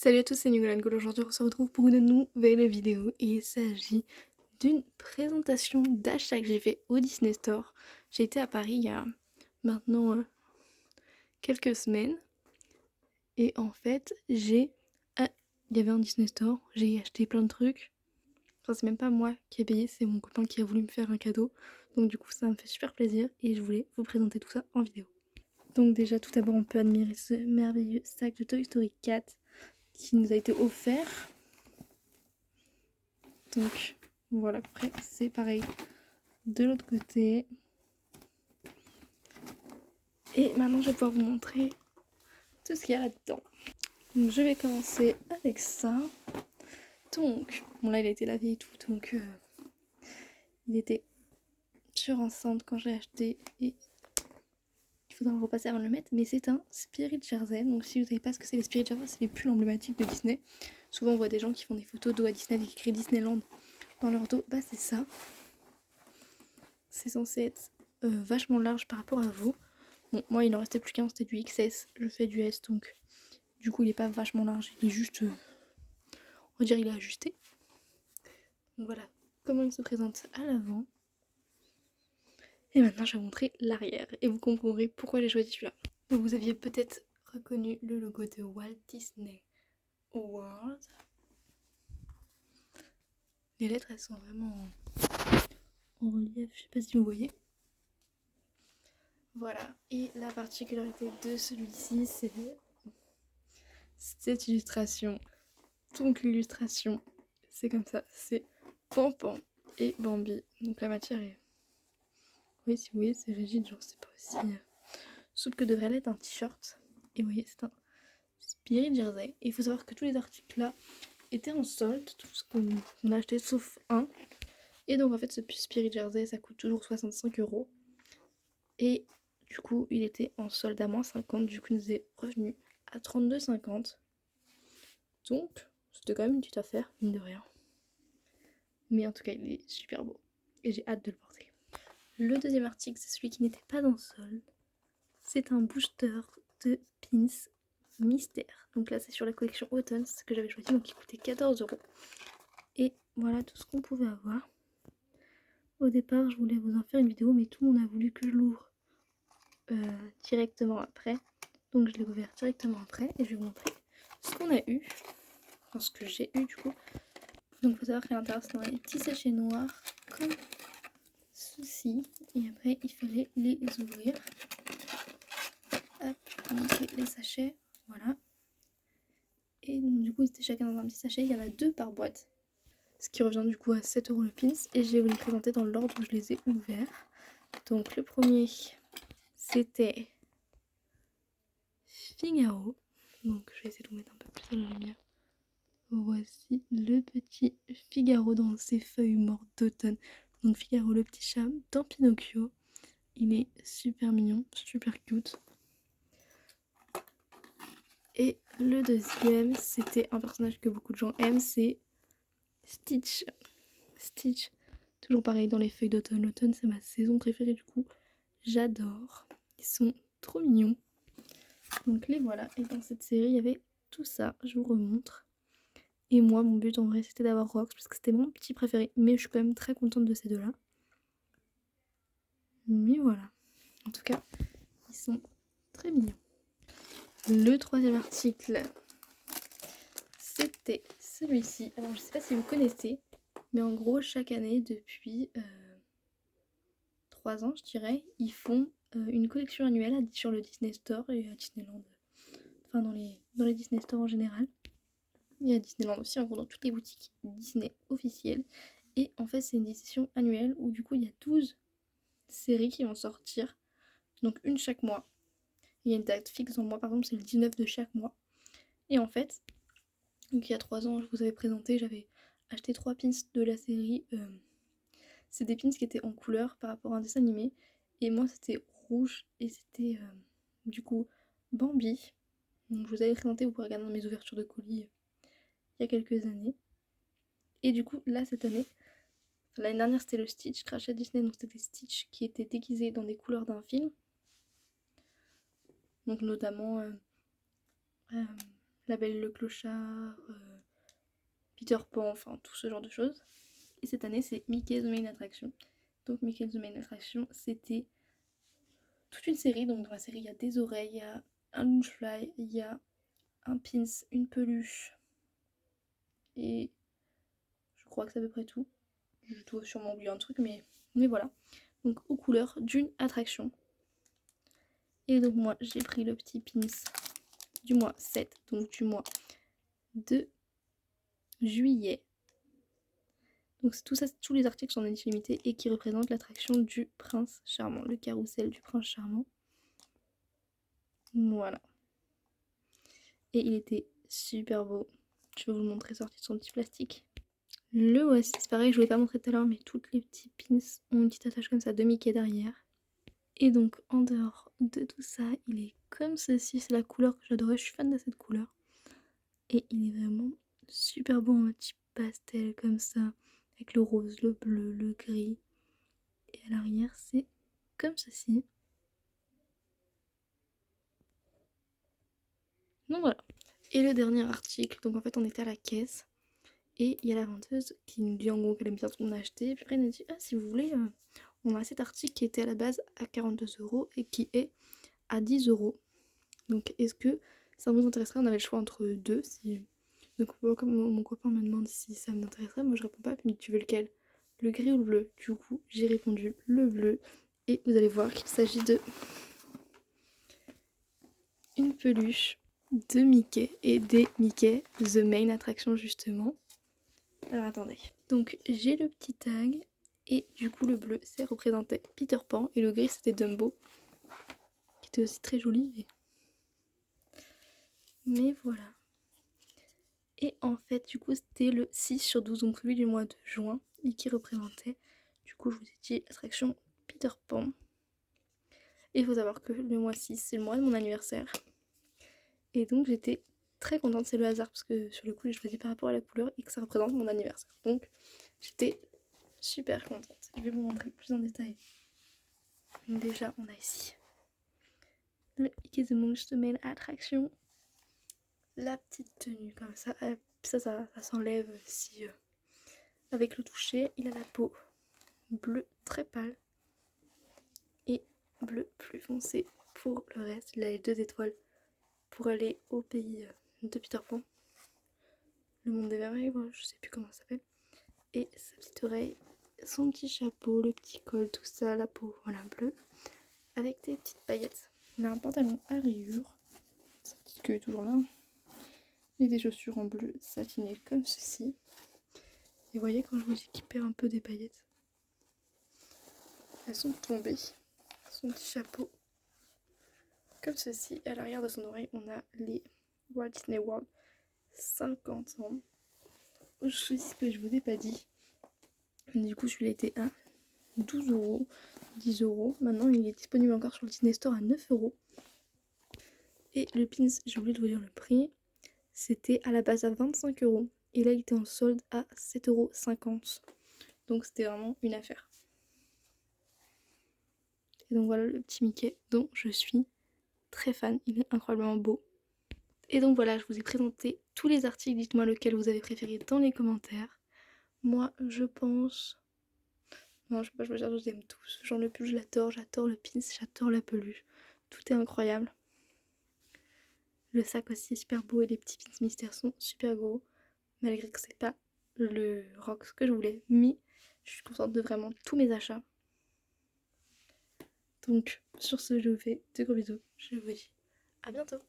Salut à tous, c'est Nicolas Nicole. Aujourd'hui, on se retrouve pour une nouvelle vidéo et il s'agit d'une présentation d'achat que j'ai fait au Disney Store. J'ai été à Paris il y a maintenant quelques semaines et en fait, il y avait un Disney Store, j'ai acheté plein de trucs. Enfin, c'est même pas moi qui ai payé, c'est mon copain qui a voulu me faire un cadeau. Donc du coup, ça me fait super plaisir et je voulais vous présenter tout ça en vidéo. Donc déjà, tout d'abord, on peut admirer ce merveilleux sac de Toy Story 4 qui nous a été offert. Donc voilà, après c'est pareil de l'autre côté. Et maintenant je vais pouvoir vous montrer tout ce qu'il y a là-dedans. Donc je vais commencer avec ça. Donc, bon là il a été lavé et tout, donc il était sur enceinte quand j'ai acheté et il faudra le repasser avant de le mettre. Mais c'est un Spirit Jersey, donc si vous savez pas ce que c'est les Spirit Jersey, c'est les pulls emblématiques de Disney. Souvent on voit des gens qui font des photos d'eau à Disney avec écrit Disneyland dans leur dos, bah c'est ça. C'est censé être vachement large par rapport à vous. Bon, moi il en restait plus qu'un, c'était du XS, je fais du S donc du coup il est pas vachement large, il est juste, on va dire il est ajusté. Donc voilà comment il se présente à l'avant. Et maintenant je vais vous montrer l'arrière et vous comprendrez pourquoi j'ai choisi celui-là. Donc vous aviez peut-être reconnu le logo de Walt Disney World. Les lettres elles sont vraiment en relief, je sais pas si vous voyez. Voilà, et la particularité de celui-ci c'est cette illustration. Donc l'illustration c'est comme ça, c'est Pampan et Bambi. Donc la matière est, oui si vous voyez c'est rigide, genre c'est pas aussi souple que devrait l'être un t-shirt. Et vous voyez c'est un Spirit Jersey. Et il faut savoir que tous les articles là étaient en solde, tout ce qu'on a acheté sauf un. Et donc en fait ce Spirit Jersey ça coûte toujours 65 €. Et du coup il était en solde à moins 50, du coup il nous est revenu à 32,50. Donc c'était quand même une petite affaire, mine de rien. Mais en tout cas il est super beau et j'ai hâte de le porter. Le deuxième article c'est celui qui n'était pas en solde. C'est un booster de pins mystère. Donc là c'est sur la collection automne, c'est ce que j'avais choisi, donc il coûtait 14 €. Et voilà tout ce qu'on pouvait avoir. Au départ je voulais vous en faire une vidéo mais tout le monde a voulu que je l'ouvre directement après. Donc je l'ai ouvert directement après et je vais vous montrer ce qu'on a eu. Enfin ce que j'ai eu du coup. Donc il faut savoir qu'à l'intérieur c'est dans les petits sachets noirs comme ceci. Et après il fallait les ouvrir. Hop, montrer les sachets. Voilà. Et donc, du coup c'était chacun dans un petit sachet. Il y en a 2 par boîte. Ce qui revient du coup à 7 € le pins. Et je vais vous les présenter dans l'ordre où je les ai ouverts. Donc le premier c'était Figaro. Donc je vais essayer de vous mettre un peu plus à la lumière. Voici le petit Figaro dans ses feuilles mortes d'automne. Donc Figaro le petit chat dans Pinocchio. Il est super mignon, super cute. Et le deuxième, c'était un personnage que beaucoup de gens aiment, c'est Stitch. Stitch, toujours pareil dans les feuilles d'automne. L'automne c'est ma saison préférée du coup. J'adore. Ils sont trop mignons. Donc les voilà. Et dans cette série, il y avait tout ça. Je vous remontre. Et moi, mon but en vrai, c'était d'avoir Rox parce que c'était mon petit préféré. Mais je suis quand même très contente de ces deux-là. Mais voilà. En tout cas, ils sont très mignons. Le troisième article, c'était celui-ci. Alors, je sais pas si vous connaissez, mais en gros, chaque année, depuis 3 ans, je dirais, ils font une collection annuelle sur le Disney Store et à Disneyland. Enfin, dans les Disney Store en général. Il y a Disneyland aussi, en gros, dans toutes les boutiques Disney officielles. Et en fait, c'est une édition annuelle où du coup, il y a 12 séries qui vont sortir. Donc, une chaque mois. Il y a une date fixe dans le mois, par exemple, c'est le 19 de chaque mois. Et en fait, donc il y a 3 ans, je vous avais présenté, j'avais acheté 3 pins de la série. C'est des pins qui étaient en couleur par rapport à un dessin animé. Et moi, c'était rouge et c'était du coup Bambi. Donc, je vous avais présenté, vous pouvez regarder dans mes ouvertures de colis il y a quelques années. Et du coup, là, cette année, l'année dernière, c'était le Stitch Crachat Disney, donc c'était Stitch qui était déguisé dans des couleurs d'un film. Donc, notamment La Belle et le Clochard, Peter Pan, enfin tout ce genre de choses. Et cette année, c'est Mickey the Main Attraction. Donc Mickey the Main Attraction, c'était toute une série. Donc dans la série, il y a des oreilles, il y a un Loungefly, il y a un pins, une peluche. Et je crois que c'est à peu près tout. Je dois sûrement oublier un truc, mais voilà. Donc aux couleurs d'une attraction. Et donc moi, j'ai pris le petit pins du mois 7, donc du mois de juillet. Donc tout ça, tous les articles sont en édition limitée et qui représentent l'attraction du prince charmant, le carrousel du prince charmant. Voilà. Et il était super beau. Je vais vous le montrer sorti de son petit plastique. Le voici, c'est pareil, je ne vous l'ai pas montré tout à l'heure, mais toutes les petits pins ont une petite attache comme ça de Mickey derrière. Et donc en dehors de tout ça, il est comme ceci, c'est la couleur que j'adorais, je suis fan de cette couleur. Et il est vraiment super beau en petit pastel comme ça, avec le rose, le bleu, le gris. Et à l'arrière, c'est comme ceci. Donc voilà. Et le dernier article, donc en fait on était à la caisse. Et il y a la vendeuse qui nous dit en gros qu'elle aime bien ce qu'on a acheté. Et puis après elle nous dit, ah si vous voulez, on a cet article qui était à la base à 42 € et qui est à 10 €. Donc est-ce que ça vous intéresserait? On avait le choix entre deux. Si... Donc comme mon copain me demande si ça m'intéresserait, moi je réponds pas. Puis il me dit, tu veux lequel? Le gris ou le bleu? Du coup j'ai répondu le bleu. Et vous allez voir qu'il s'agit de une peluche de Mickey et des Mickey The Main Attraction justement. Alors attendez. Donc j'ai le petit tag et du coup le bleu c'est représenté Peter Pan et le gris c'était Dumbo qui était aussi très joli. Mais voilà. Et en fait du coup c'était le 6/12 donc celui du mois de juin et qui représentait du coup je vous ai dit l'attraction Peter Pan. Et il faut savoir que le mois 6 c'est le mois de mon anniversaire. Et donc j'étais très contente, c'est le hasard parce que sur le coup j'ai choisi par rapport à la couleur et que ça représente mon anniversaire. Donc j'étais super contente. Je vais vous montrer plus en détail. Donc déjà on a ici le Mickey the Mouse Main Attraction. La petite tenue comme ça. Ça s'enlève si avec le toucher. Il a la peau bleue très pâle et bleu plus foncé pour le reste. Il a les 2 étoiles pour aller au pays de Peter Pan. Le monde des merveilles, je sais plus comment ça s'appelle. Et sa petite oreille, son petit chapeau, le petit col, tout ça, la peau, voilà, bleue, avec des petites paillettes. Il a un pantalon à rayures, sa petite queue est toujours là, et des chaussures en bleu satiné comme ceci. Et vous voyez quand je vous dis qu'il perd un peu des paillettes, elles sont tombées. Son petit chapeau, comme ceci. Et à l'arrière de son oreille, on a les Walt Disney World 50 ans. Ce que je vous ai pas dit. Du coup, celui-là était à 12 €, 10 €. Maintenant, il est disponible encore sur le Disney Store à 9 €. Et le pins, j'ai oublié de vous dire le prix, c'était à la base à 25 €. Et là, il était en solde à 7,50 €. Donc, c'était vraiment une affaire. Et donc, voilà le petit Mickey dont je suis très fan. Il est incroyablement beau. Et donc, voilà, je vous ai présenté tous les articles. Dites-moi lequel vous avez préféré dans les commentaires. Moi, je pense... Non, je sais pas, je les aime tous. Genre le pull, je l'adore, j'adore le pins, j'adore la peluche. Tout est incroyable. Le sac aussi est super beau et les petits pins mystères sont super gros. Malgré que c'est pas le rock que je voulais. Mais je suis contente de vraiment tous mes achats. Donc sur ce, je vous fais de gros bisous. Je vous dis à bientôt.